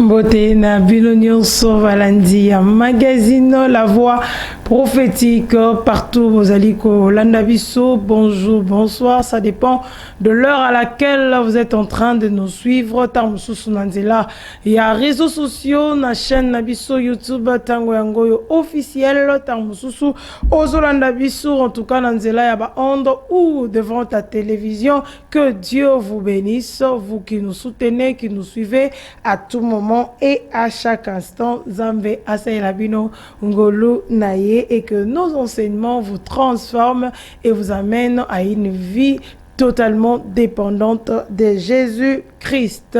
Beauté na bino nyonso valandi ya magazine La Voix prophétique partout vos aliko landa biso. Bonjour, bonsoir, ça dépend de l'heure à laquelle vous êtes en train de nous suivre. Tamususu Nanzela, il y a réseaux sociaux, na chaîne Nabiso YouTube Tango Yangoyo officiel. Tamususu Ozolanda biso, en tout cas Nanzela ya ba onde ou devant ta télévision. Que Dieu vous bénisse, vous qui nous soutenez, qui nous suivez à tout moment et à chaque instant. Zambe Asailabino Ngolu Naye, et que nos enseignements vous transforment et vous amènent à une vie totalement dépendante de Jésus-Christ.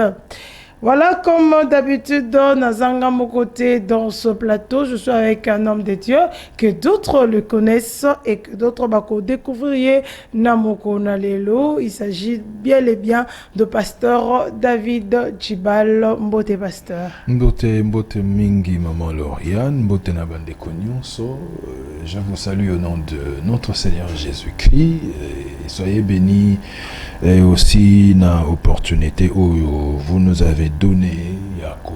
Voilà, comme d'habitude, Nazanga mon côté dans ce plateau, je suis avec un homme de Dieu que d'autres le connaissent et que d'autres bako découvriez Namoko Nalelo. Il s'agit bien et bien de pasteur David Tchibal. Mbote pasteur. Mbote mingi maman Lauriane, mbote nabande konyonso. Je vous salue au nom de notre Seigneur Jésus-Christ. Soyez bénis et aussi na opportunité où vous nous avez donné yako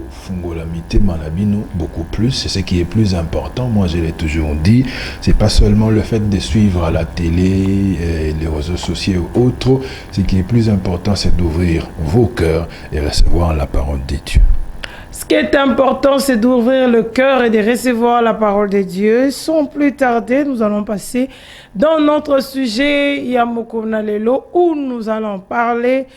fungola mitema na bino beaucoup plus. C'est ce qui est plus important. Moi je l'ai toujours dit, c'est pas seulement le fait de suivre à la télé, les réseaux sociaux ou autres. Ce qui est plus important, c'est d'ouvrir vos cœurs et recevoir la parole de Dieu. Ce qui est important, c'est d'ouvrir le cœur et de recevoir la parole de Dieu. Sans plus tarder, nous allons passer dans notre sujet Yamoko Nalelo, où nous allons parler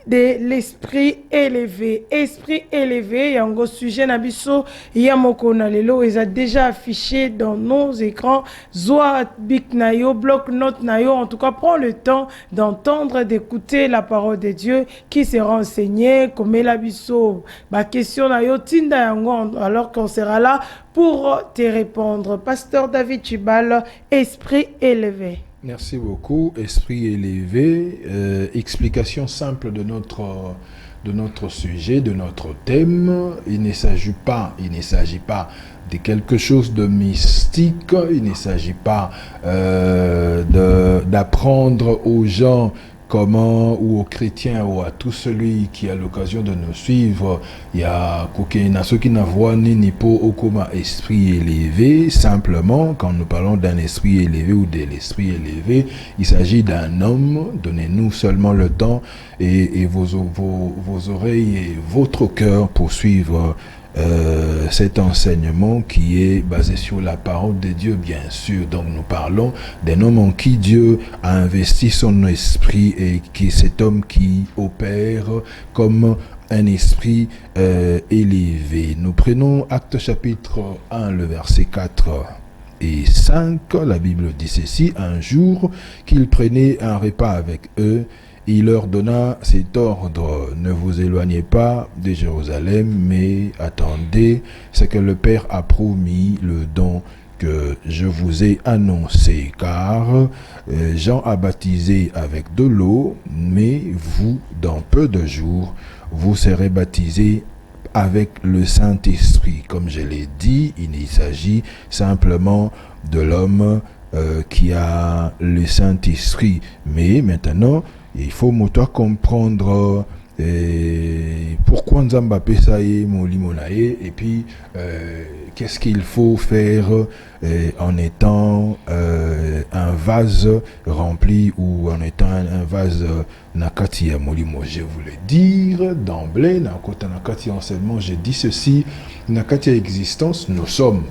de l'esprit élevé. Esprit élevé, yango sujet nabiso Yamoko Nalelo, ils a déjà affiché dans nos écrans. Zoa Bik Nayo, bloc note Nayo. En tout cas, prends le temps d'entendre, d'écouter la parole de Dieu qui sera enseignée. Comme Elabiso, ma question Nayo, Tinda Yango, alors qu'on sera là pour te répondre. Pasteur David Tchibal, esprit élevé. Merci beaucoup. Esprit élevé, explication simple de notre sujet, de notre thème. Il ne s'agit pas de quelque chose de mystique. Il ne s'agit pas d'apprendre aux gens comment, ou aux chrétiens, ou à tout celui qui a l'occasion de nous suivre, il y a ceux qui n'avoient ni pour au coma esprit élevé. Simplement, quand nous parlons d'un esprit élevé ou de l'esprit élevé, il s'agit d'un homme. Donnez-nous seulement le temps et vos oreilles et votre cœur pour suivre cet enseignement qui est basé sur la parole de Dieu, bien sûr. Donc nous parlons d'un homme en qui Dieu a investi son esprit et qui est cet homme qui opère comme un esprit élevé. Nous prenons Actes chapitre 1, le verset 4 et 5. La Bible dit ceci: un jour qu'il prenait un repas avec eux, il leur donna cet ordre: ne vous éloignez pas de Jérusalem, mais attendez ce que le Père a promis, le don que je vous ai annoncé. Car Jean a baptisé avec de l'eau, mais vous, dans peu de jours, vous serez baptisés avec le Saint-Esprit. Comme je l'ai dit, il s'agit simplement de l'homme qui a le Saint-Esprit. Mais maintenant, il faut comprendre pourquoi Nzamba Pesaye Molimonaye et puis qu'est-ce qu'il faut faire en étant un vase rempli ou en étant un vase Nakati ya Molimo. Je voulais dire d'emblée, Nakati enseignement, j'ai dit ceci: Nakati existence, nous sommes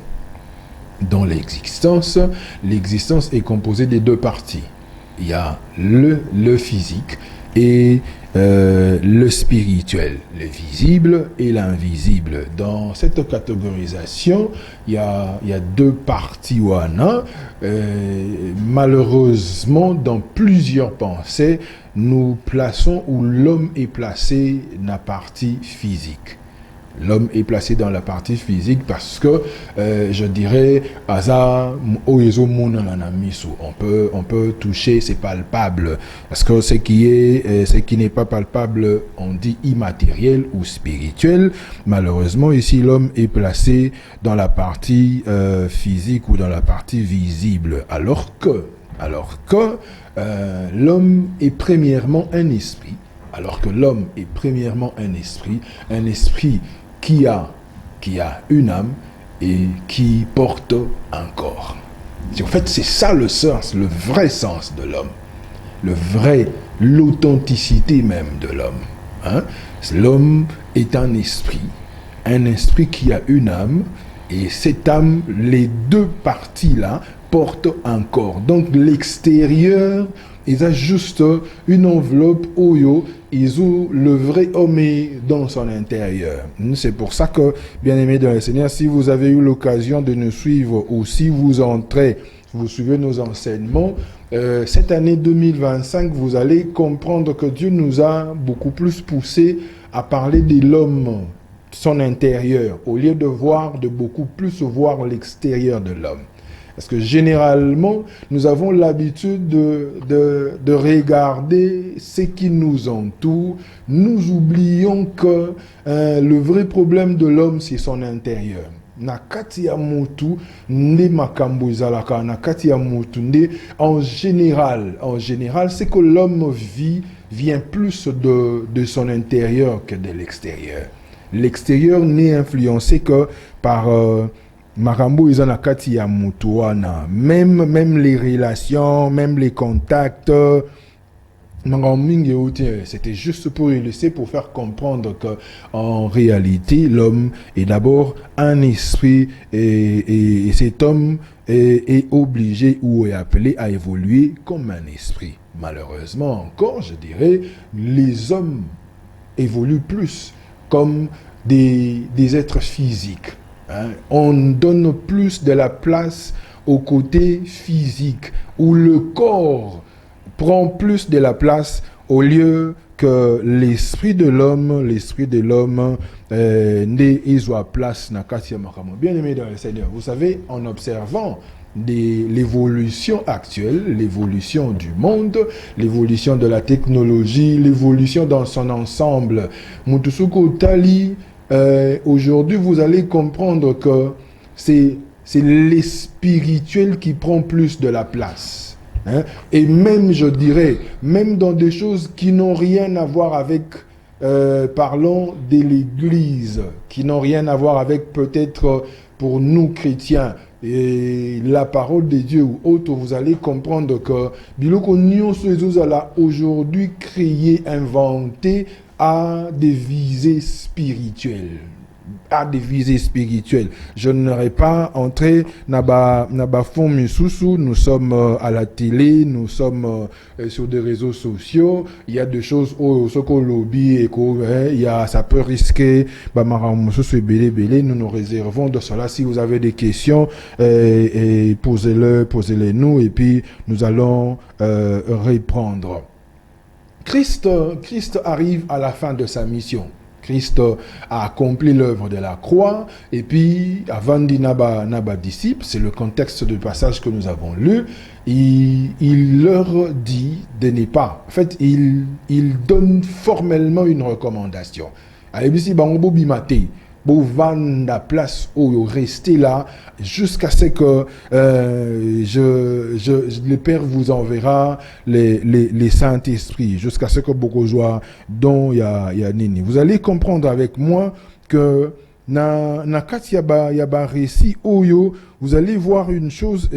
dans l'existence. L'existence est composée de deux parties. Il y a le physique et le spirituel, le visible et l'invisible. Dans cette catégorisation, il y a deux parties. Malheureusement, dans plusieurs pensées, nous plaçons où l'homme est placé dans la partie physique. L'homme est placé dans la partie physique parce que, je dirais, on peut toucher, c'est palpable. Parce que ce qui n'est pas palpable, on dit immatériel ou spirituel. Malheureusement, ici, l'homme est placé dans la partie physique ou dans la partie visible. Alors que l'homme est premièrement un esprit. Alors que l'homme est premièrement un esprit qui a une âme et qui porte un corps. En fait, c'est ça le sens, le vrai sens de l'homme. L'authenticité même de l'homme. Hein? L'homme est un esprit qui a une âme, et cette âme, les deux parties-là, portent un corps. Donc l'extérieur, ils ont juste une enveloppe où ils ont le vrai homme dans son intérieur. C'est pour ça que, bien aimés dans le Seigneur, si vous avez eu l'occasion de nous suivre ou si vous suivez nos enseignements, cette année 2025, vous allez comprendre que Dieu nous a beaucoup plus poussé à parler de l'homme, son intérieur, au lieu de beaucoup plus voir l'extérieur de l'homme. Parce que généralement, nous avons l'habitude de regarder ce qui nous entoure. Nous oublions que le vrai problème de l'homme, c'est son intérieur. En général, c'est que l'homme vient plus de son intérieur que de l'extérieur. L'extérieur n'est influencé que par Marambo izana kati ya mutu wana, même les relations, même les contacts, c'était juste pour illustrer, pour faire comprendre que en réalité l'homme est d'abord un esprit, et cet homme est obligé ou est appelé à évoluer comme un esprit. Malheureusement encore, je dirais, les hommes évoluent plus comme des êtres physiques. Hein? On donne plus de la place au côté physique, où le corps prend plus de la place au lieu que l'esprit de l'homme n'ait soit place na kati ya makambo. Bien aimé dans le Seigneur, vous savez, en observant l'évolution actuelle, l'évolution du monde, l'évolution de la technologie, l'évolution dans son ensemble, Mutusuko Tali, aujourd'hui vous allez comprendre que c'est les spirituels qui prend plus de la place. Hein? Et même, je dirais, même dans des choses qui n'ont rien à voir avec, parlons de l'Église, qui n'ont rien à voir avec peut-être pour nous chrétiens, et la parole de Dieu ou autre, vous allez comprendre que Biloko Nyonso a aujourd'hui créé, inventé à des visées spirituelles. Je n'aurais pas entré naba fond misusu. Nous sommes à la télé, nous sommes sur des réseaux sociaux. Il y a des choses au soko lobby et il y a, ça peut risquer. Nous nous réservons de cela. Si vous avez des questions, posez-les nous et puis nous allons répondre. Christ arrive à la fin de sa mission. Christ a accompli l'œuvre de la croix, et puis, avant de naba disciples, c'est le contexte du passage que nous avons lu, il leur dit de ne pas. En fait, il donne formellement une recommandation. Allez, bango bimate. Vanda place où rester là jusqu'à ce que le Père vous enverra les Saint-Esprit, jusqu'à ce que beaucoup joie dont il y a nini. Vous allez comprendre avec moi que na kati yaba récit oyo, vous allez voir une chose,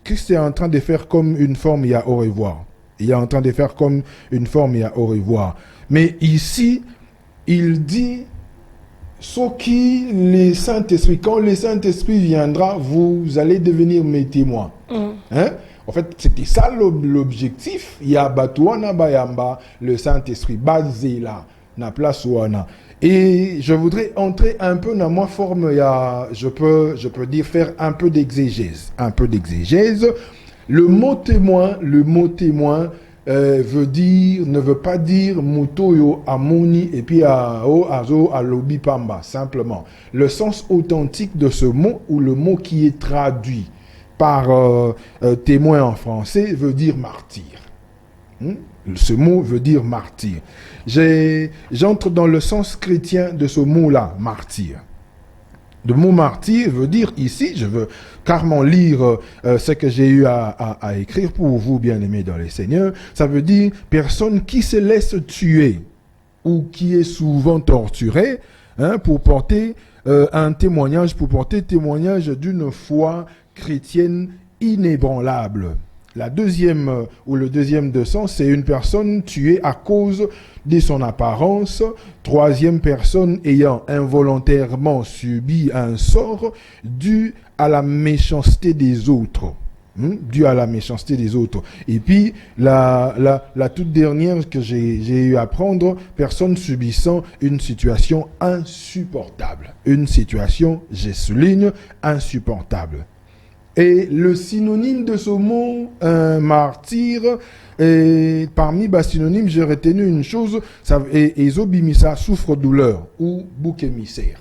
Christ est en train de faire comme une forme, il y a au revoir. Il est en train de faire comme une forme, il y a au revoir. Mais ici, il dit Soki les Saint-Esprit, quand le Saint-Esprit viendra, vous allez devenir mes témoins. Hein? En fait, c'était ça l'objectif. Il y a Batouana Bayamba, le Saint-Esprit, basé là, na place ouana. Et je voudrais entrer un peu dans ma forme, je peux dire faire un peu d'exégèse. Le mot témoin, ne veut pas dire mutoyo amoni et puis azo alobi pamba, simplement. Le sens authentique de ce mot, ou le mot qui est traduit par témoin en français, veut dire martyr. Ce mot veut dire martyr. J'entre dans le sens chrétien de ce mot-là, martyr. Le mot martyr veut dire ici, je veux carrément lire ce que j'ai eu à écrire pour vous, bien-aimés dans les Seigneurs, ça veut dire personne qui se laisse tuer ou qui est souvent torturé pour porter un témoignage, pour porter témoignage d'une foi chrétienne inébranlable. La deuxième, ou le deuxième de sens, c'est une personne tuée à cause de son apparence. Troisième personne ayant involontairement subi un sort dû à la méchanceté des autres. Dû à la méchanceté des autres. Et puis, la toute dernière que j'ai eu à prendre, personne subissant une situation insupportable. Une situation, je souligne, insupportable. Et le synonyme de ce mot, martyr, et parmi les synonymes, j'ai retenu une chose, et Zobimisa, souffre-douleur, ou bouc émissaire.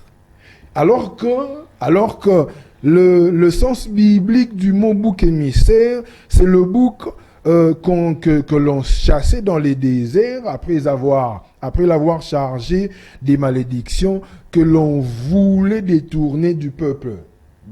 Alors que le sens biblique du mot bouc émissaire, c'est le bouc que l'on chassait dans les déserts après l'avoir chargé des malédictions que l'on voulait détourner du peuple.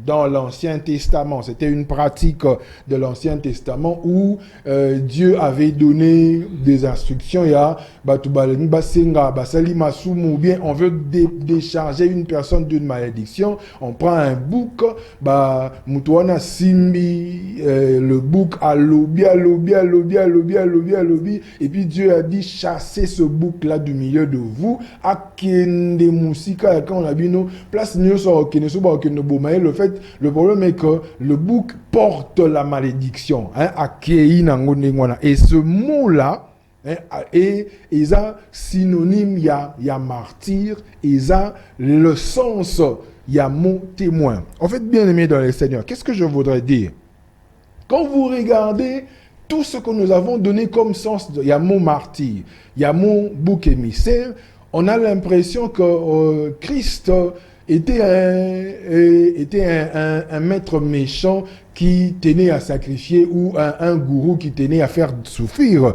Dans l'Ancien Testament, c'était une pratique de l'Ancien Testament où Dieu avait donné des instructions. Il y a ou bien on veut décharger une personne d'une malédiction, on prend un bouc, mutuana simbi, le bouc à lobi, et puis Dieu a dit chassez ce bouc là du milieu de vous, à kende musika quand on a dit non, place nous sur le fait, le problème est que le bouc porte la malédiction, et ce mot là et ils ont synonyme, il y a martyr, ils ont le sens, il y a mot témoin. En fait, bien aimé dans les Seigneurs, qu'est-ce que je voudrais dire? Quand vous regardez tout ce que nous avons donné comme sens, il y a mot martyr, il y a mot bouc émissaire, on a l'impression que Christ était un maître méchant qui tenait à sacrifier ou un gourou qui tenait à faire souffrir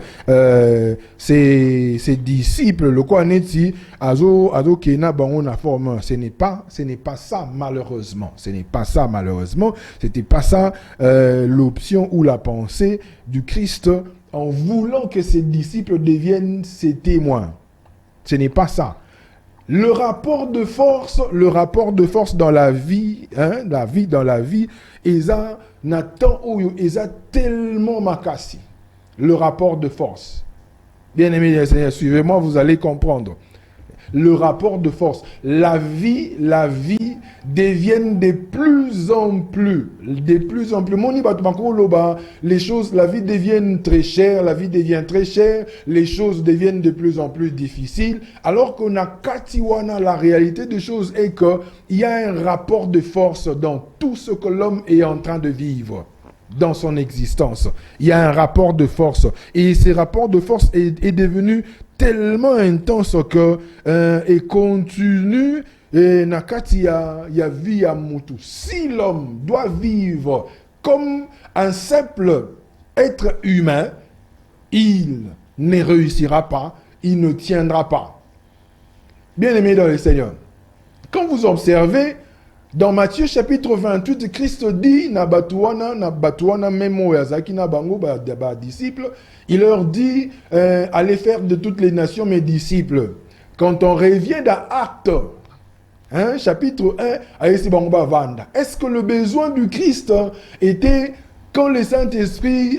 ses disciples. Le quoi n'est-il azo kena bango na forme. Ce n'est pas ça malheureusement. C'était pas ça l'option ou la pensée du Christ en voulant que ses disciples deviennent ses témoins. Ce n'est pas ça. Le rapport de force dans la vie, dans la vie, Eza Nathan Oyo, Eza tellement makasi. Le rapport de force. Bien aimés les Seigneurs, suivez-moi, vous allez comprendre. Le rapport de force. La vie deviennent de plus en plus. Les choses, la vie devient très chère, les choses deviennent de plus en plus difficiles. Alors qu'on a Katiwana, la réalité des choses est qu'il y a un rapport de force dans tout ce que l'homme est en train de vivre. Dans son existence, il y a un rapport de force et ce rapport de force est devenu tellement intense que et continue et nakati ya vie à mutu. Si l'homme doit vivre comme un simple être humain, il ne réussira pas, il ne tiendra pas. Bien-aimés dans le Seigneur, quand vous observez dans Matthieu chapitre 28, Christ dit, na batuana memo yazaki na bango ba disciples, il leur dit, allez faire de toutes les nations mes disciples. Quand on revient dans Actes, chapitre 1, est-ce que le besoin du Christ était, quand le Saint-Esprit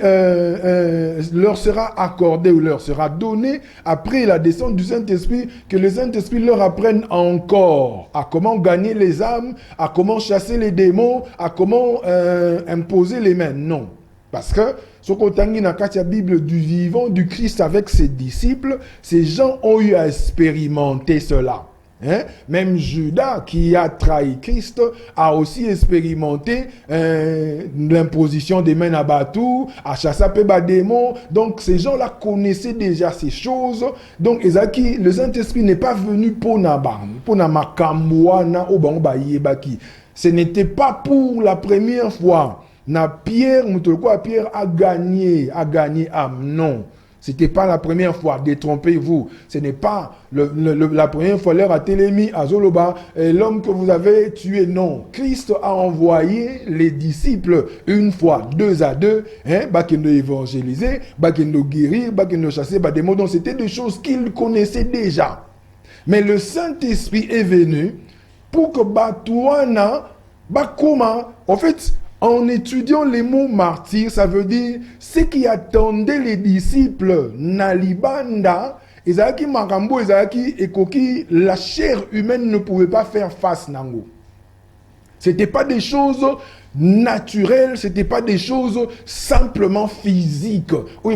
leur sera accordé ou leur sera donné, après la descente du Saint-Esprit, que le Saint-Esprit leur apprenne encore à comment gagner les âmes, à comment chasser les démons, à comment imposer les mains? Non. Parce que, ce qu'on a dit dans la Bible du vivant du Christ avec ses disciples, ces gens ont eu à expérimenter cela. Même Judas, qui a trahi Christ, a aussi expérimenté l'imposition des mains à Batou, à chasser des démons. Donc, ces gens-là connaissaient déjà ces choses. Donc, le Saint-Esprit n'est pas venu pour ce n'était pas pour la première fois. Pierre a gagné âme. Non. Ce n'était pas la première fois, détrompez-vous. Ce n'est pas la première fois, l'heure à Télémi, à Zoloba, l'homme que vous avez tué, non. Christ a envoyé les disciples une fois, 2 à 2, bakendo évangéliser, bakendo guérir, bakendo chasser, des mots. Donc c'était des choses qu'ils connaissaient déjà. Mais le Saint-Esprit est venu pour que Batouana, comment, en fait, en étudiant les mots martyrs, ça veut dire ce qui attendait les disciples Nalibanda, Ezaki Makambo, Ezaki Ekoki, la chair humaine ne pouvait pas faire face nango. Ce n'était pas des choses naturelles, ce n'était pas des choses simplement physiques. Oui,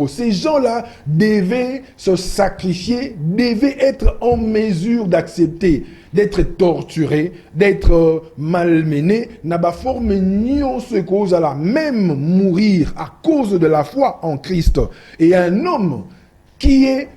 ces gens-là devaient se sacrifier, devaient être en mesure d'accepter d'être torturés, d'être malmenés, n'a pas formé ni on se cause à la même mourir à cause de la foi en Christ. Et un homme qui est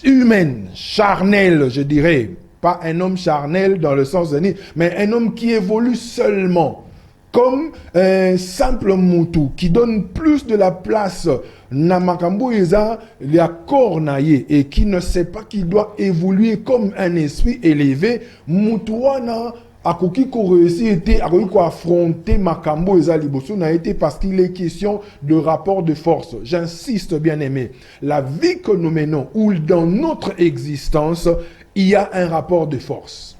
humain, charnel, je dirais, pas un homme charnel dans le sens de mais un homme qui évolue seulement, comme un simple moutou, qui donne plus de la place Namakambo Eza, la cornaye, et qui ne sait pas qu'il doit évoluer comme un esprit élevé, Moutouana, Akoki ko réussi était à affronter Makambo Eza Liboso n'a été parce qu'il est question de rapport de force. J'insiste, bien aimé, la vie que nous menons, ou dans notre existence, il y a un rapport de force.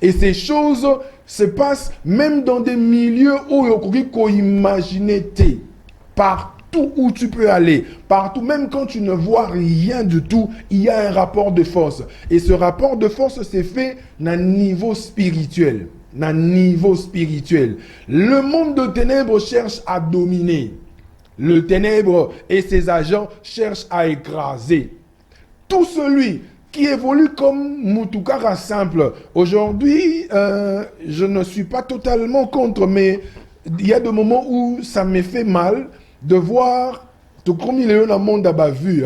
Et ces choses se passent même dans des milieux où il faut imaginer partout où tu peux aller, partout, même quand tu ne vois rien du tout, il y a un rapport de force. Et ce rapport de force s'est fait à un niveau spirituel. Le monde de ténèbres cherche à dominer. Le ténèbre et ses agents cherchent à écraser. Tout celui qui évolue comme Moutoukara simple. Aujourd'hui, je ne suis pas totalement contre, mais il y a des moments où ça me fait mal de voir, tout comme il est dans le monde à vu,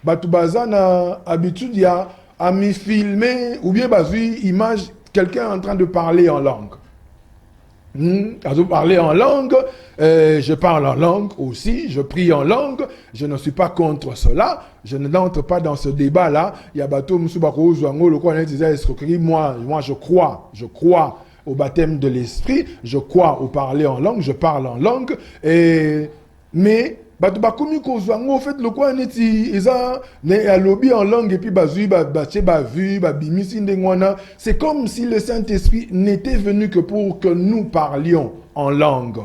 Batoubaza n'a habitude à me filmer, ou bien bazu image, quelqu'un en train de parler en langue. Parler en langue, je parle en langue aussi, je prie en langue, je ne suis pas contre cela, je n'entre pas dans ce débat-là. Il y a bateau Moussubako Zouango, le quoi escroquerie. Moi, je crois au baptême de l'esprit, je crois au parler en langue, je parle en langue, mais Batoubakoumi Kozouango, en fait, le quoi ils ont lobby en langue et puis bazui, vu, bimisi ndengwana. C'est comme si le Saint-Esprit n'était venu que pour que nous parlions en langue.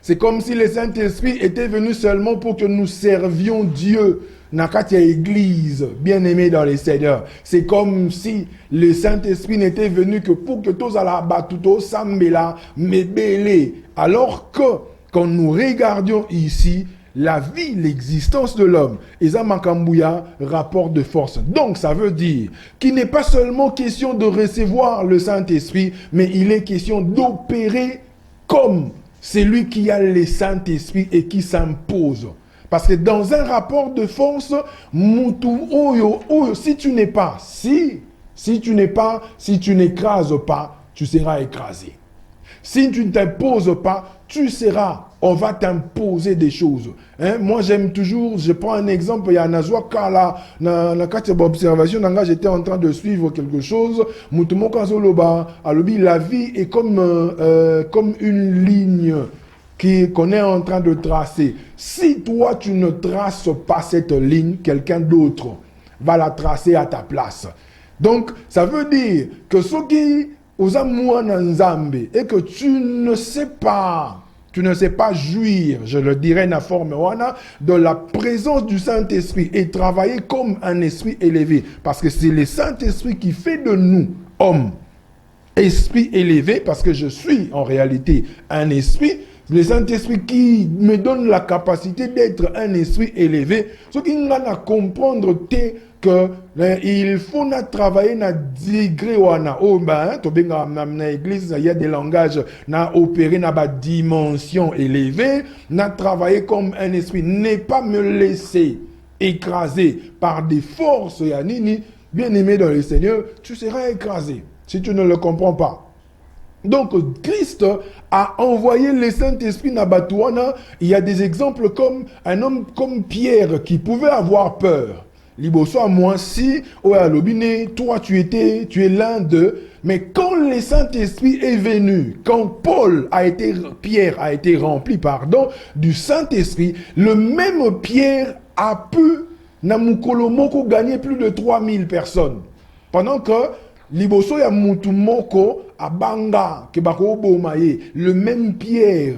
C'est comme si le Saint-Esprit était venu seulement pour que nous servions Dieu. Nakatia Église, bien-aimés dans les Seigneurs. C'est comme si le Saint-Esprit n'était venu que pour que tous à la batuto sambela, mebele. Alors que, quand nous regardions ici, la vie, l'existence de l'homme, Eza Makambouya, rapport de force. Donc, ça veut dire qu'il n'est pas seulement question de recevoir le Saint-Esprit, mais il est question d'opérer comme celui qui a le Saint-Esprit et qui s'impose. Parce que dans un rapport de force, si tu n'écrases pas, tu seras écrasé. Si tu ne t'imposes pas, on va t'imposer des choses. Moi, j'aime toujours, je prends un exemple, il y a un Kala, dans la observation, j'étais en train de suivre quelque chose, la vie est comme une ligne qu'on est en train de tracer. Si toi, tu ne traces pas cette ligne, quelqu'un d'autre va la tracer à ta place. Donc, ça veut dire que ceux qui et que tu ne sais pas jouir, je le dirais na forme de la présence du Saint-Esprit et travailler comme un esprit élevé. Parce que c'est le Saint-Esprit qui fait de nous hommes. Esprit élevé, parce que je suis en réalité un esprit. Le Saint-Esprit qui me donne la capacité d'être un esprit élevé. Ce qui nous a comprendre que il faut travailler na degré wana to benga na église il y a des langages na opérer na ba dimension élevée, na travailler comme un esprit, ne pas me laisser écraser par des forces ya nini. Bien aimé dans le Seigneur, tu seras écrasé si tu ne le comprends pas. Donc, Christ a envoyé le Saint-Esprit Nabatouana. Il y a des exemples comme un homme comme Pierre qui pouvait avoir peur. Liboso à moi, si, toi tu es l'un d'eux. Mais quand le Saint-Esprit est venu, quand Pierre a été rempli, du Saint-Esprit, le même Pierre a pu, Namukolomoko, gagner plus de 3000 personnes. Pendant que Liboso ya Mutumoko à Banga, le même Pierre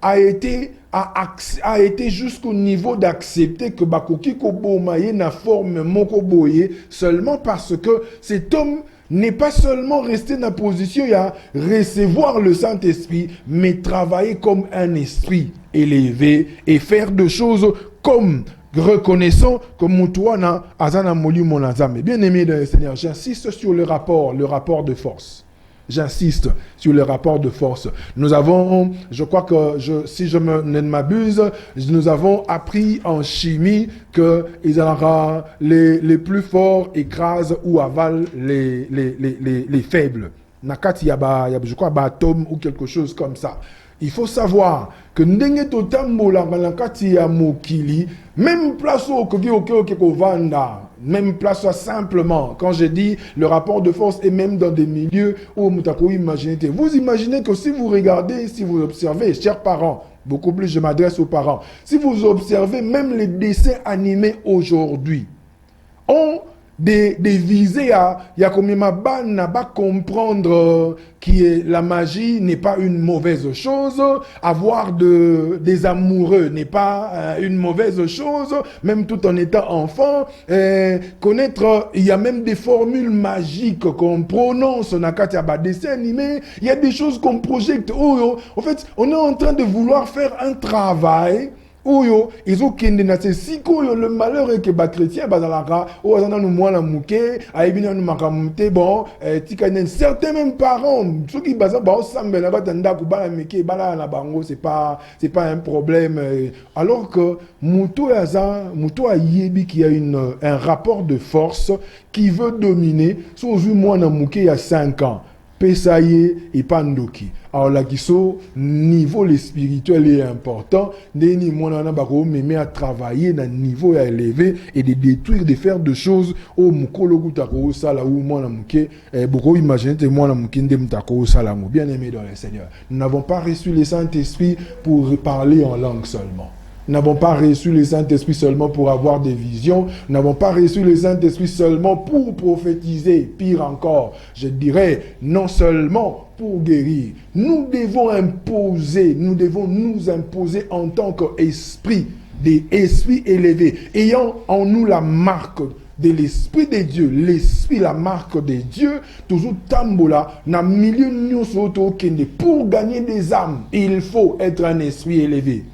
a été jusqu'au niveau d'accepter que Bakoki Kobomaye na forme Moko Boye seulement parce que cet homme n'est pas seulement resté dans la position à recevoir le Saint-Esprit, mais travailler comme un esprit élevé et faire des choses comme reconnaissant que Moutouana Azana Moli Monazame. Bien aimé dans le Seigneur, j'insiste sur le rapport de force. J'insiste sur le rapport de force. Nous avons, je crois que, si je ne m'abuse, nous avons appris en chimie que les plus forts écrasent ou avalent les faibles. Nakati yaba, je crois, atome ou quelque chose comme ça. Il faut savoir que ndenge totambola nakati ya mokili, même place au vanda, même place simplement. Quand je dis le rapport de force est même dans des milieux où vous imaginez que si vous regardez, si vous observez, chers parents, beaucoup plus je m'adresse aux parents, si vous observez même les dessins animés aujourd'hui, ont des visées à comprendre que la magie n'est pas une mauvaise chose, avoir des amoureux n'est pas une mauvaise chose, même tout en étant enfant, connaître, il y a même des formules magiques qu'on prononce, on a des dessins animés, il y a des choses qu'on projette. En fait, on est en train de vouloir faire un travail. Oyo, ils ont kende na si koyo le malheur est que ba chrétien bazalaka o azana no mwana muke aibina no makamute bon tikane certains même parents ceux qui baza ba osambela batanda ku bala meke bala na bango c'est pas un problème alors que muto ayebi qui a un rapport de force qui veut dominer sous mwana muke il y a 5 ans. Pesaye et Pandoki. Alors là, niveau spirituel est important. Neni monana bako meme à travailler dans niveau élevé et de détruire, de faire des choses au mukolo gutako sala ou mona muke beaucoup imaginer te mona muke ndem tako sala mo. Bien aimé dans le Seigneur. Nous n'avons pas reçu le Saint-Esprit pour parler en langue seulement. Nous n'avons pas reçu le Saint-Esprit seulement pour avoir des visions. Nous n'avons pas reçu le Saint-Esprit seulement pour prophétiser. Pire encore, je dirais, non seulement pour guérir. Nous devons nous imposer en tant qu'esprit, des esprits élevés, ayant en nous la marque de l'Esprit de Dieu, l'Esprit, la marque de Dieu, toujours tambola, na milieu pour gagner des âmes, il faut être un esprit élevé.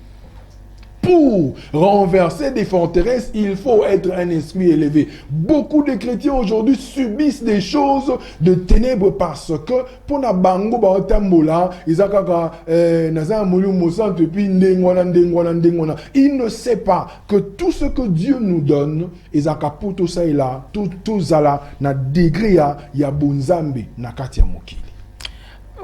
Pour renverser des forteresses, il faut être un esprit élevé. Beaucoup de chrétiens aujourd'hui subissent des choses de ténèbres parce que pour na bango ba otambola, izakaka naza molu mosan depuis ndengwana. Il ne sait pas que tout ce que Dieu nous donne, izaka poto ça là, tout zala na degré ya bonzambe na kati ya mokili.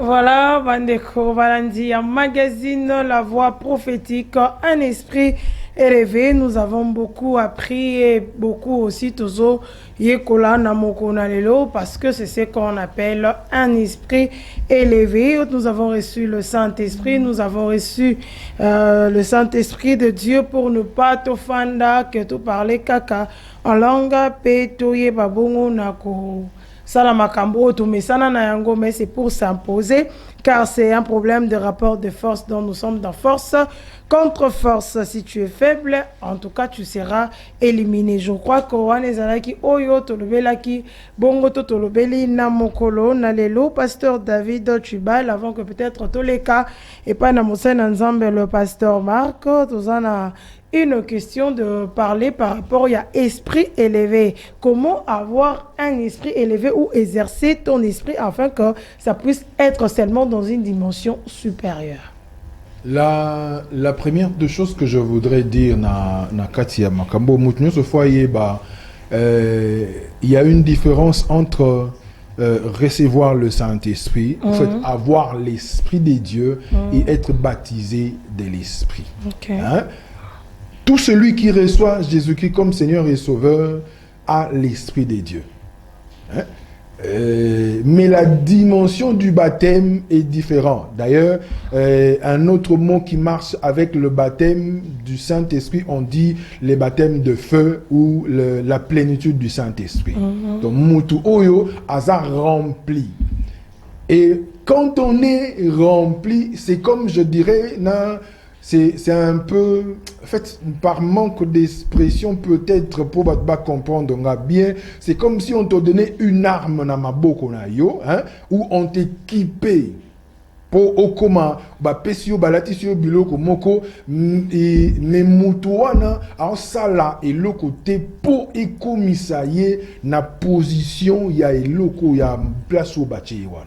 Voilà, Bandeko Valandi, un magazine La Voix prophétique, un esprit élevé. Nous avons beaucoup appris et beaucoup aussi Tozo Yekola Namoko Nalelo parce que c'est ce qu'on appelle un esprit élevé. Nous avons reçu le Saint-Esprit, nous avons reçu le Saint-Esprit de Dieu pour ne pas t'offender, que tu parles caca en langue, pétoye babongo nako. Mais c'est pour s'imposer, car c'est un problème de rapport de force dont nous sommes dans force contre force. Si tu es faible, en tout cas, tu seras éliminé. Je crois que Oyo Tolobelaki, Bongo Tolobeli, Namokolo, Nalelo, pasteur David Chubal, avant que peut-être tous les cas, et pas Namosen ensemble, le pasteur Marc, Tozana. Une question de parler par rapport à esprit élevé. Comment avoir un esprit élevé ou exercer ton esprit afin que ça puisse être seulement dans une dimension supérieure? La première des choses que je voudrais dire na Katia Makambo Moutnyo ce foyer il y a une différence entre recevoir le Saint-Esprit, en fait, avoir l'Esprit de Dieu et être baptisé de l'Esprit. Okay. Hein? Tout celui qui reçoit Jésus-Christ comme Seigneur et Sauveur a l'Esprit de Dieu. Hein? Mais la dimension du baptême est différente. D'ailleurs, un autre mot qui marche avec le baptême du Saint-Esprit, on dit le baptême de feu ou la plénitude du Saint-Esprit. Donc, mutu oyo aza rempli. Et quand on est rempli, c'est comme je dirais, c'est un peu, en fait, par manque d'expression peut-être pour pas comprendre bien, c'est comme si on te donnait une arme dans ma boko na yo, hein, où on t'équipait pour okoma ba pesio balatisio biloko moko mais mutuana en sala et le côté pour écomissailler na position ya eloko ya place au bâti wana.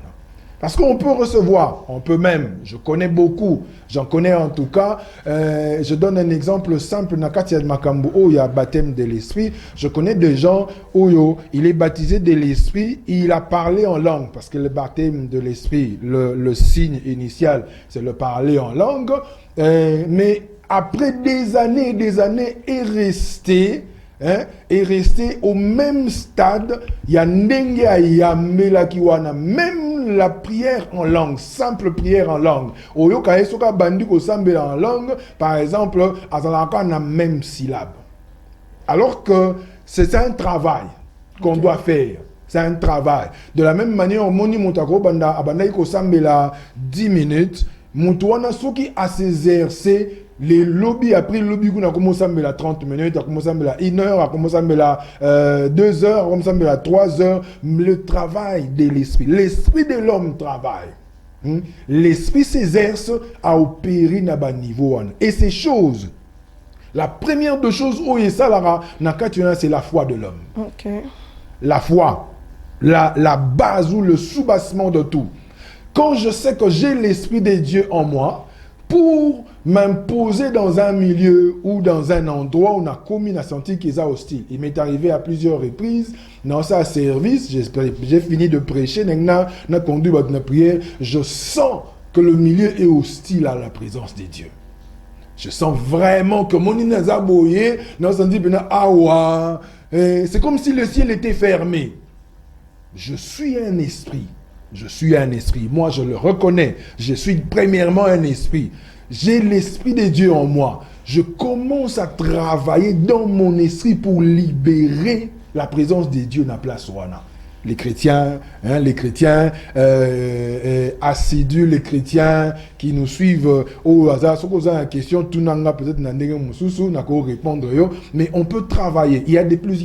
Parce qu'on peut recevoir, on peut même, je connais beaucoup, j'en connais en tout cas, je donne un exemple simple, Nakatia de Makambo, où il y a baptême de l'esprit, je connais des gens où il est baptisé de l'esprit, il a parlé en langue, parce que le baptême de l'esprit, le signe initial, c'est le parler en langue, mais après des années est resté, hein, est resté au même stade, il y a Ndenge Ayamela Kiwana, même la prière en langue, simple prière en langue. Oyo Kaesoka Bandi Kosambela en langue, par exemple, Azalaka na même syllabe. Alors que c'est un travail qu'on doit faire. C'est un travail. De la même manière, Moni Montako Banda Abanda Kosambela 10 minutes, Moutouana Soki a s'exercer. Les lobbies, après le lobby, on a commencé à 30 minutes, on a commencé à 1 heure, on a commencé à 2 heures, on a commencé à 3 heures. Le travail de l'esprit. L'esprit de l'homme travaille. L'esprit s'exerce à opérer à bas niveau. Et ces choses, la première de choses, c'est la foi de l'homme. Okay. La foi, la base ou le soubassement de tout. Quand je sais que j'ai l'esprit de Dieu en moi, pour m'imposer dans un milieu ou dans un endroit où on a commis une senti qu'ils sont hostile. Il m'est arrivé à plusieurs reprises, dans sa service, j'ai fini de prêcher, n'a conduit votre prière, je sens que le milieu est hostile à la présence de Dieu. Je sens vraiment que mon inazaboye, c'est comme si le ciel était fermé. Je suis un esprit. Je suis un esprit. Moi, je le reconnais. Je suis premièrement un esprit. J'ai l'esprit de Dieu en moi. Je commence à travailler dans mon esprit pour libérer la présence de Dieu dans la place ouana. Les chrétiens assidus, les chrétiens qui nous suivent au hasard, si vous avez une question, tout n'a peut-être n'a qu'à répondre, mais on peut travailler. Il y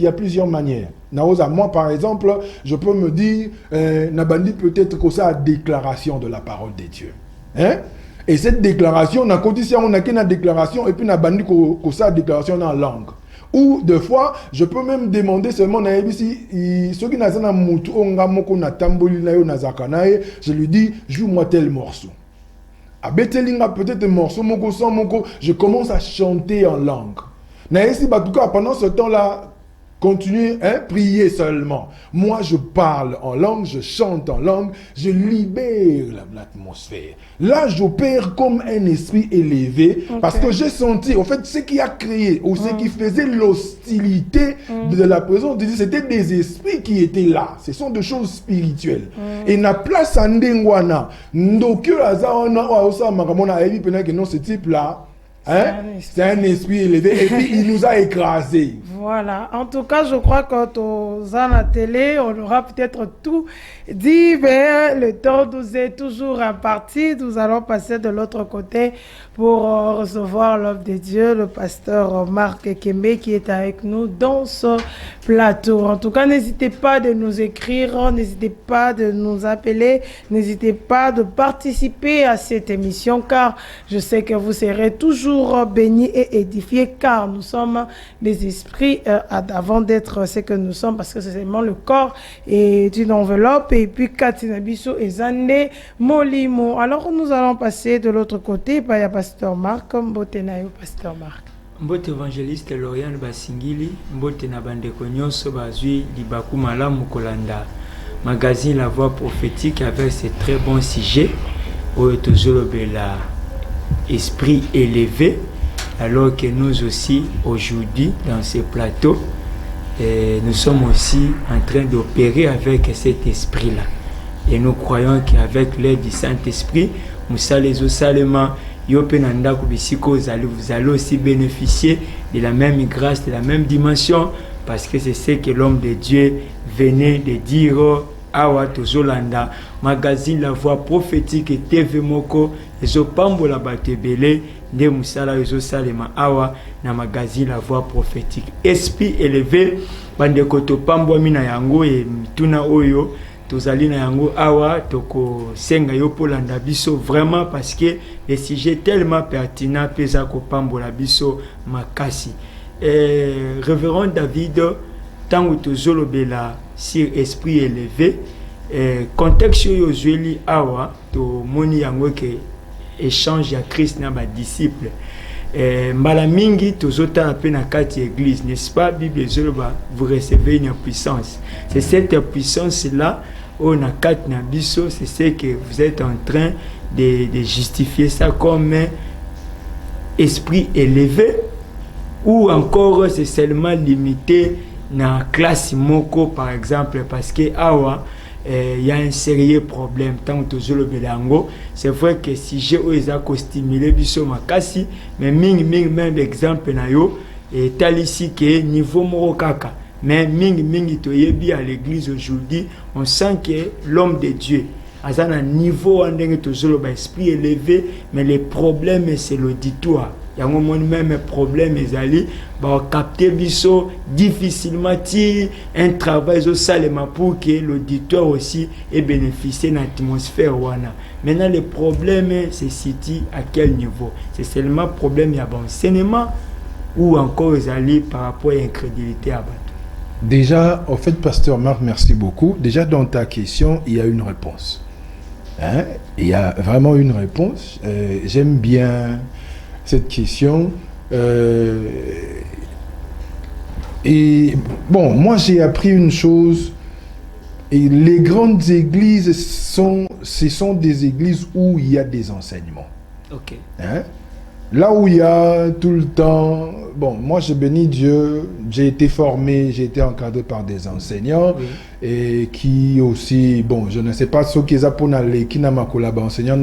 a plusieurs manières. Moi, par exemple, je peux me dire, Nabandi peut-être que ça a déclaration de la parole de Dieu. Hein? Et cette déclaration, on a condition, on a qu'une déclaration, et puis Nabandi que ça a déclaration en langue. Ou des fois, je peux même demander seulement à ABC, ceux qui n'ont moutou, je lui dis, joue-moi tel morceau. À Betelinga, peut-être un morceau, je commence à chanter en langue. Pendant ce temps-là, continuez, priez seulement. Moi, je parle en langue, je chante en langue, je libère l'atmosphère. Là, j'opère comme un esprit élevé, parce que j'ai senti, en fait, ce qui a créé, ou ce qui faisait l'hostilité de la présence de Dieu, c'était des esprits qui étaient là. Ce sont des choses spirituelles. Et na place à Ndengwana, Ndokyo Azaona, non, ce type-là, c'est un esprit élevé et puis il nous a écrasés. Voilà. En tout cas, je crois que quand à la télé, on aura peut-être tout dit, mais le temps nous est toujours imparti. Nous allons passer de l'autre côté pour recevoir l'homme de Dieu, le pasteur Marc Kembe, qui est avec nous dans ce plateau. En tout cas, n'hésitez pas de nous écrire, n'hésitez pas de nous appeler, n'hésitez pas de participer à cette émission, car je sais que vous serez toujours bénis et édifiés, car nous sommes des esprits avant d'être ce que nous sommes, parce que c'est seulement le corps est une enveloppe, et puis Katinabiso et Zande Molimo. Alors nous allons passer de l'autre côté, il y a pasteur Marc, Mbotenayo, pasteur Marc. Mbote évangéliste Lorian Basingili, Mbote na bandeko nyonso bazwi libaku malamu kolanda magazine La Voix prophétique avec ce très bon sujet où toujours l'esprit élevé, alors que nous aussi aujourd'hui dans ce plateau nous sommes aussi en train d'opérer avec cet esprit-là. Et nous croyons qu'avec l'aide du Saint-Esprit, vous allez aussi bénéficier de la même grâce, de la même dimension, parce que c'est ce que l'homme de Dieu venait de dire awa tozolanda magazine La Voix prophétique et TV moko ezopambola bato ebele nde musala ezosalema awa na magazine La Voix prophétique. Esprit élevé bandeko topambwami na yango e mituna oyo tozali na yango awa toko senga yo polanda biso vraiment parce que le sujet tellement pertinent pesa kopambola biso makasi. Révérend David tango tozolobela sur esprit élevé, contexte yo zueli awa to moni yango ke échange ya Christ na ba disciple mbala mingi tozota pe na kati église, n'est-ce pas? Bible zoloba vous recevez une puissance. C'est cette puissance là on a kati na biso, c'est ce que vous êtes en train de justifier ça comme esprit élevé, ou encore c'est seulement limité na classe moko par exemple, parce que awa y a un sérieux problème tant que le belango. C'est vrai que si j'ai osé stimuler biso makasi, mais ming même exemple na yo et tel ici que niveau moko kaka, mais ming to yebi à l'église aujourd'hui, on sent que l'homme de Dieu à un niveau en dingue toujours esprit élevé, mais les problèmes c'est l'auditoire. Il y a même problème ezali ba capter biso difficilement un travail au salema pour que l'auditoire aussi ait bénéficié de l'atmosphère wana. Maintenant le problème se situe à quel niveau? C'est seulement problème il y a bon enseignement ou encore ezali par rapport à l'incrédulité à bateau. Déjà, en fait, Pasteur Marc, merci beaucoup. Déjà, dans ta question, il y a une réponse. Hein? Il y a vraiment une réponse. J'aime bien cette question. Et bon, moi, j'ai appris une chose. Et les grandes églises, ce sont des églises où il y a des enseignements. Ok. Hein? Là où il y a tout le temps... Bon, moi, je bénis Dieu. J'ai été formé, j'ai été encadré par des enseignants. Oui. Et qui aussi... Bon, je ne sais pas ce qu'ils ont pour les qui n'a pas enseignant,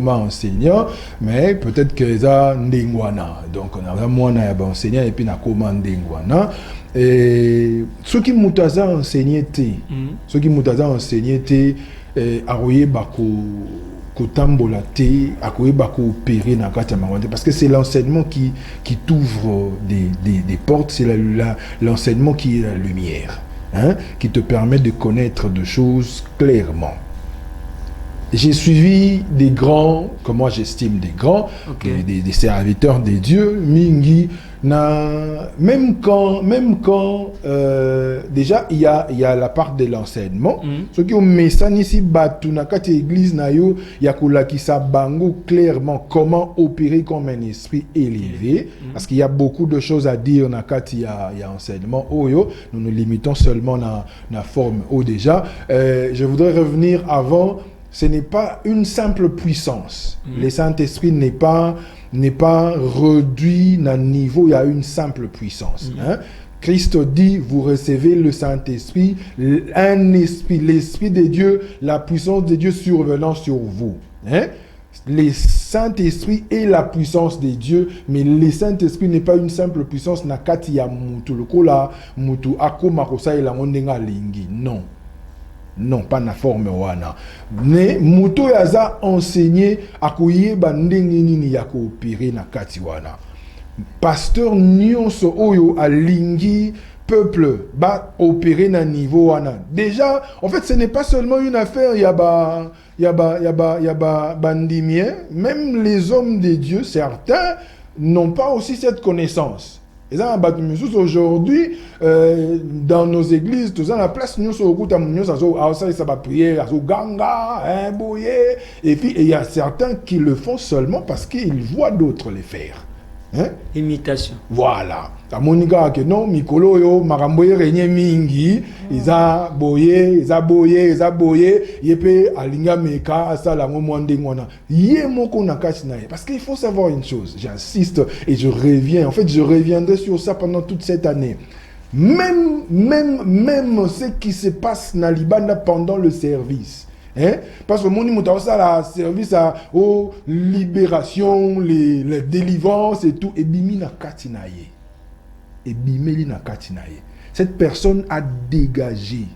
enseignant, mais peut-être qu'ils ont ndengwana. Donc, on a vraiment un enseignant et puis on a ndengwana. Et ceux qui m'ont enseigné, ceux qui m'ont enseigné, aroye bako parce que c'est l'enseignement qui t'ouvre des portes, c'est l'enseignement qui est la lumière, hein, qui te permet de connaître des choses clairement. J'ai suivi des grands, que moi j'estime des grands, okay, des serviteurs des dieux, Mingi, même quand déjà il y a la part de l'enseignement, ceux qui ont mis ça ici, batunakati église nayo, yakula qui sa bango clairement comment opérer comme un esprit élevé, parce qu'il y a beaucoup de choses à dire nakati il y a enseignement oyo, nous nous limitons seulement à la forme déjà. Je voudrais revenir avant. Ce n'est pas une simple puissance. Le Saint-Esprit n'est pas réduit à un niveau, il y a une simple puissance. Hein? Christ dit, vous recevez le Saint-Esprit, un esprit, l'Esprit de Dieu, la puissance de Dieu survenant sur vous. Hein? Le Saint-Esprit est la puissance de Dieu, mais le Saint-Esprit n'est pas une simple puissance. Nakati ya mutu lokola mutu akoma kosa ela ngondenga lingi. Non. Non, pas na forme wana. Mais muto yaza enseigné akoye bandengi nini ya koopérer na kati wana. Pasteur nyonso oyo alingi peuple ba opérer na niveau wana. Déjà, en fait, ce n'est pas seulement une affaire yaba bandimien, même les hommes de Dieu, certains n'ont pas aussi cette connaissance. Aujourd'hui, dans nos églises, tout ça, la place, nous sommes au ça va prier, ganga, et puis il y a certains qui le font seulement parce qu'ils voient d'autres les faire. Hein? Imitation. Voilà. La monika que non, mikolo yo maramboye renye mingi, iza boye, yepe alinga meka asala ngomwande ngwana. Ye moko nakati na ye. Parce qu'il faut savoir une chose, j'insiste et je reviens. En fait, je reviendrai sur ça pendant toute cette année. Même ce qui se passe na Libanda pendant le service. Hein? Parce que mon imouta ça la service aux libérations, les délivrances et tout, et bimi na katinaye. Et bimeli na katinaye. Cette personne a dégagé.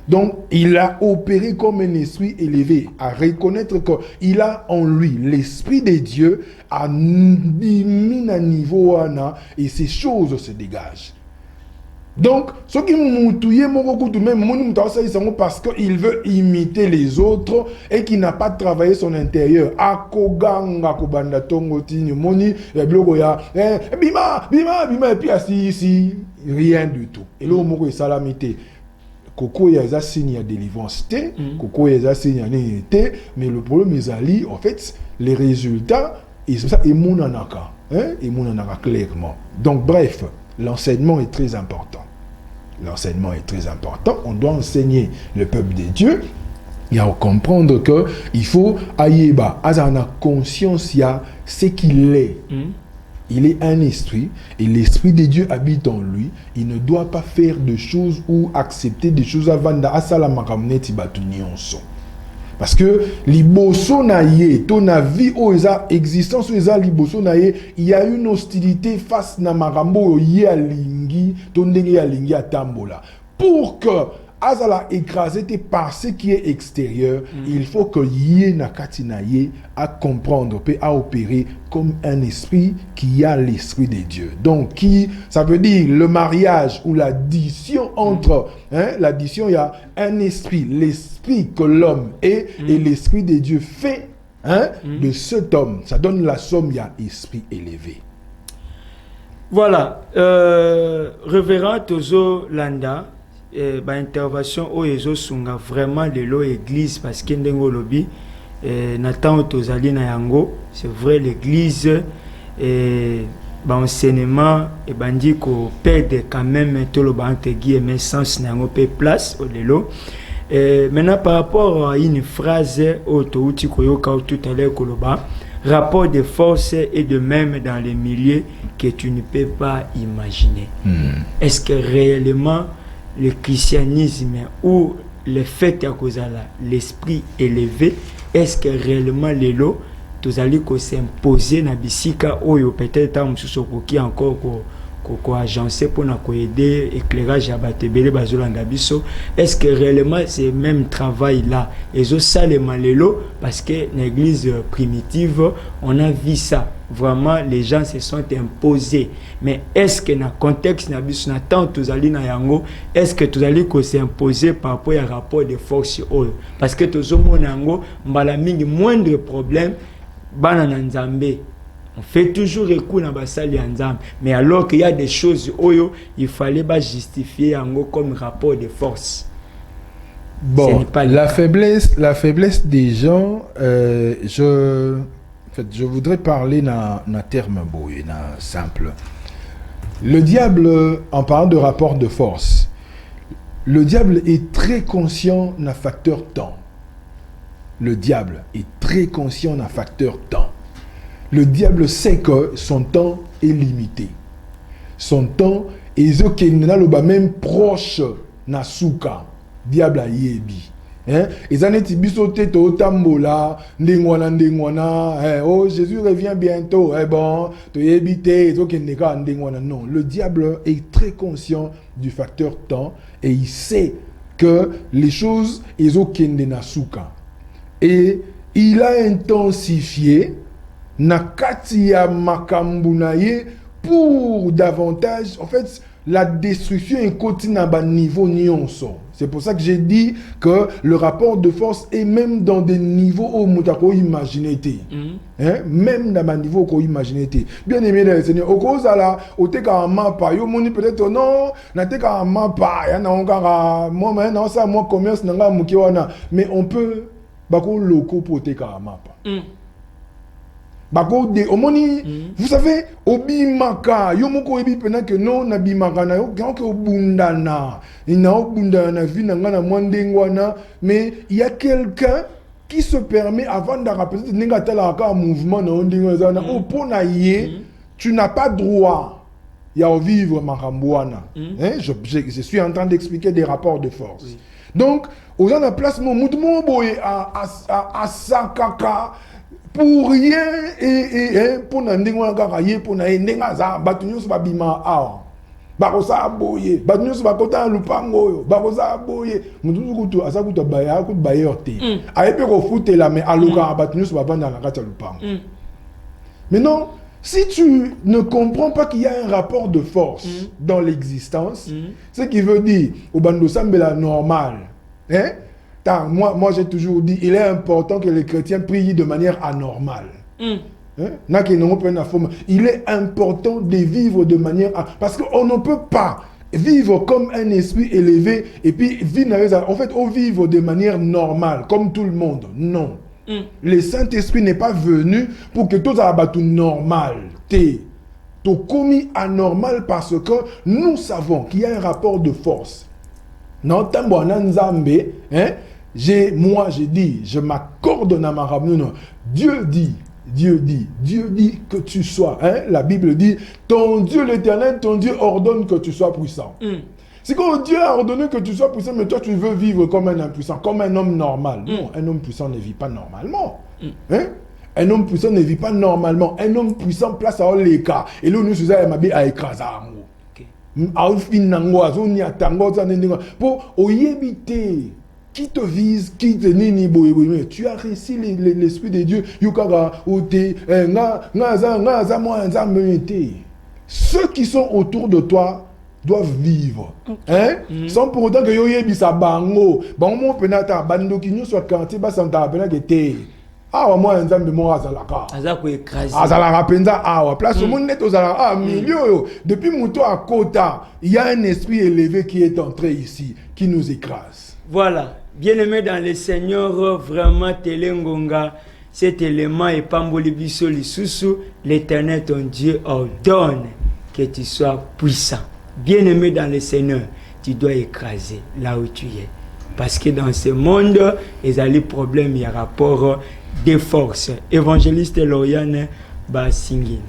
Donc, il a opéré comme un esprit élevé, à reconnaître qu'il a en lui l'esprit de Dieu, à bimi na niveau ana, et ces choses se dégagent. Donc, ce qui moutouye même parce qu'il veut imiter les autres et qui n'a pas travaillé son intérieur. Akoganga kobanda tongo tini moni blogoya bima et puis ici rien du tout. Et là moko salamité. Koko ya za signe ya délivrance té, koko ya za signe ya té, mais le problème est ali en fait les résultats et ça et monanaka, et monanaka clairement. Donc bref, l'enseignement est très important. L'enseignement est très important. On doit enseigner le peuple de Dieu. Il y a à comprendre que il faut aïeba, azana conscience ya ce qu'il est. Il est un esprit et l'esprit de Dieu habite en lui. Il ne doit pas faire de choses ou accepter des choses avant d'asala makamneti batunions. Parce que liboso na ye, ton vie ou eza existence ou eza liboso na ye, il y a une hostilité face na marambo ye alingi, ton ndenge alingi atambola. Pour que azala écrasé par ce qui est extérieur, il faut que ye na katina ye à comprendre, à opérer comme un esprit qui a l'esprit de Dieu. Donc, ça veut dire le mariage ou l'addition entre, l'addition, il y a un esprit, l'esprit que l'homme est et l'esprit de Dieu fait de cet homme. Ça donne la somme, il y a esprit élevé. Voilà, révérend Tozo Landa, intervention au Ezo Sunga vraiment de l'eau église parce que ndengo lobby Nathan Tozali na yango c'est vrai l'église enseignement et bandi ko perdre quand même tout le entre guillemets sens na yango pe place au lelo maintenant par rapport à une phrase autouti koyoka tout à l'heure koloba rapport de force et de même dans les milieux que tu ne peux pas imaginer. Est-ce que réellement le christianisme ou le fait à cause de l'esprit élevé, est-ce que réellement les lots, tous allez s'imposer na bisika ou peut-être un qui encore ko agencé pour na aider éclairage à batebele bazolanda biso, est-ce que réellement c'est même travail là et ça les malélo parce que l'église primitive on a vu ça vraiment les gens se sont imposés mais est-ce que dans contexte na biso na tant tous allez na yango est-ce que tous allez s'imposer par rapport à rapport de force parce que tous mona yango mbala mingi moindre problème bana na nzambe. On fait toujours recours dans basali ensemble, mais alors qu'il y a des choses oyo, il fallait pas justifier en gros comme rapport de force. Bon, la faiblesse des gens, je voudrais parler dans terme beau et simple. Le diable, en parlant de rapport de force, le diable est très conscient d'un facteur temps. Le diable est très conscient d'un facteur temps. Le diable sait que son temps est limité. Son temps est même proche na souka. Diable a yebi. Les années tibisote to tambola, ndengwana, oh Jésus revient bientôt. Bon, to yebite, non, le diable est très conscient du facteur temps et il sait que les choses ezokende na souka. Et il a intensifié nakati ya makambu na ye pour davantage en fait la destruction est continue à niveau nyonso. C'est pour ça que j'ai dit que le rapport de force est même dans des niveaux où mutako imaginer même dans un niveau qu'on imaginer bien aimé le Seigneur au cause là au teka mapa yo moni peut-être non na teka mapa ya na onga moi maintenant ça moi commerce nanga mukiwana mais on peut bako loko pour teka mapa. Vous savez, obimaka, yomoko ebi pena que non nabimaka na yo que obundana, ina obundana vi na ngana mwandengwana, mais il y a quelqu'un qui se permet avant d'appeler n'engatala ka mouvement na ondengwana, opona ye, tu n'as pas droit à vivre makamboana. Je suis en train d'expliquer des rapports de force. Oui. Donc, aux gens de place mon mouvement boye à sakaka pour rien et pour n'andengwana kaka pour na ndenga za batunyos babima awa. Bakosa boye batunyos bakota lupango yo bakosa boye mutuzu kutu asakuta baya kutu bayorte ayepe ko futela mais aluka batunyos babanda na kata lupango. Mais non, si tu ne comprends pas qu'il y a un rapport de force dans l'existence, ce qui veut dire au bando sambela normal, moi j'ai toujours dit il est important que les chrétiens prient de manière anormale. Il est important de vivre de manière... Parce qu'on ne peut pas vivre comme un esprit élevé et puis vivre, en fait, on vivre de manière normale, comme tout le monde. Non. Le Saint-Esprit n'est pas venu pour que tout soit normal. Tout commis anormal parce que nous savons qu'il y a un rapport de force. Non, moi j'ai dit, je m'accorde à ma ramune. Dieu dit que tu sois. La Bible dit, ton Dieu l'Éternel, ton Dieu ordonne que tu sois puissant. C'est quand Dieu a ordonné que tu sois puissant, mais toi tu veux vivre comme un impuissant, comme un homme normal. Non, un homme puissant ne vit pas normalement. Un homme puissant ne vit pas normalement. Un homme puissant place à les cas. Et là, nous sommes à écraser pour éviter qui te vise, qui te nini boye. Tu as reçu l'esprit de Dieu. Ceux qui sont autour de toi doivent vivre. Sans pour autant que yo yebisa bango. Bango penata bando ki nyo soit kanté ba santa penata te. Ah moi nzambe mo azalaka. Azako écraser. Azalaka penza ah place au monde net ozala milieu depuis muto à Kota, il y a un esprit élevé qui est entré ici qui nous écrase. Voilà. Bien-aimé dans le Seigneur, vraiment Telengonga, cet élément est pamboli biso lisusu, l'Éternel ton Dieu ordonne que tu sois puissant. Bien-aimé dans le Seigneur, tu dois écraser là où tu es. Parce que dans ce monde, il y a des problèmes, il y a rapport de force. Évangéliste Lauriane Basingin.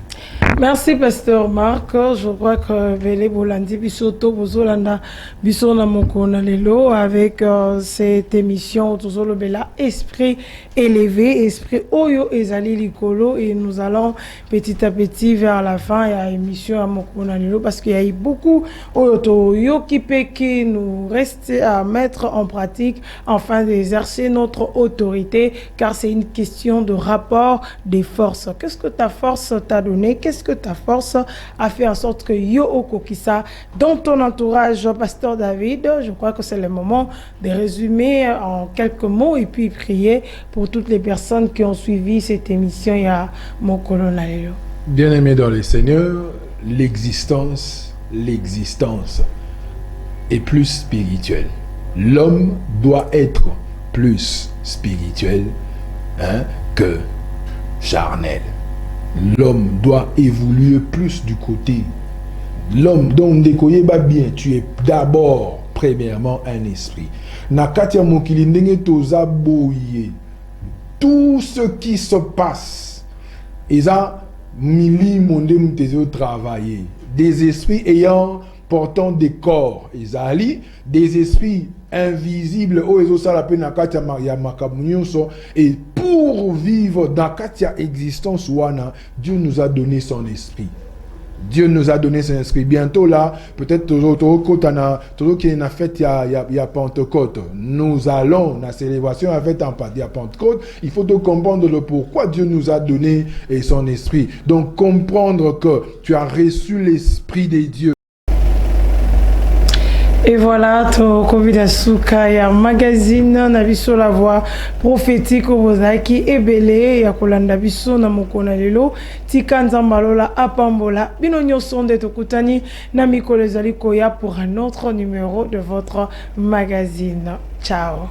Merci Pasteur Marc. Je crois que Vele Bolandi Bisoto Bozolanda Bisona Mokona Lelo avec cette émission Tozolo Bela Esprit élevé, Esprit Oyo Ezali Likolo, et nous allons petit à petit vers la fin à l'émission à Mokona Lelo parce qu'il y a eu beaucoup Oyo qui nous reste à mettre en pratique afin d'exercer notre autorité, car c'est une question de rapport des forces. Qu'est-ce que ta force t'a donné? Qu'est-ce que ta force a fait en sorte que Yo Okokisa, dans ton entourage, Pasteur David, je crois que c'est le moment de résumer en quelques mots et puis prier pour toutes les personnes qui ont suivi cette émission. Il y a mon colonel. Bien-aimé dans le Seigneur, l'existence est plus spirituelle. L'homme doit être plus spirituel que charnel. L'homme doit évoluer plus du côté. L'homme dont décoyer va bien, tu es d'abord, premièrement, un esprit. Nakatia mokili ndenge toza boye. Tout ce qui se passe, eza mili monde mutezeo travailler. Des esprits ayant portant des corps, ezali, des esprits invisibles, et pour vivre dans Katia existence wana, Dieu nous a donné son esprit. Dieu nous a donné son esprit. Bientôt là, peut-être toujours qui est une fête, il y a Pentecôte. Nous allons, la célébration a fait en partie à Pentecôte. Il faut donc comprendre le pourquoi Dieu nous a donné son esprit. Donc comprendre que tu as reçu l'esprit de Dieu. Et voilà, to Kovidasuka ya magazine na biso la voix prophétique Obozaki ebele ya kolanda biso na mokona lelo tika nzambalola apambola bino nyonso nde tokutani na mikolo ezali koya pour un autre numéro de votre magazine. Ciao.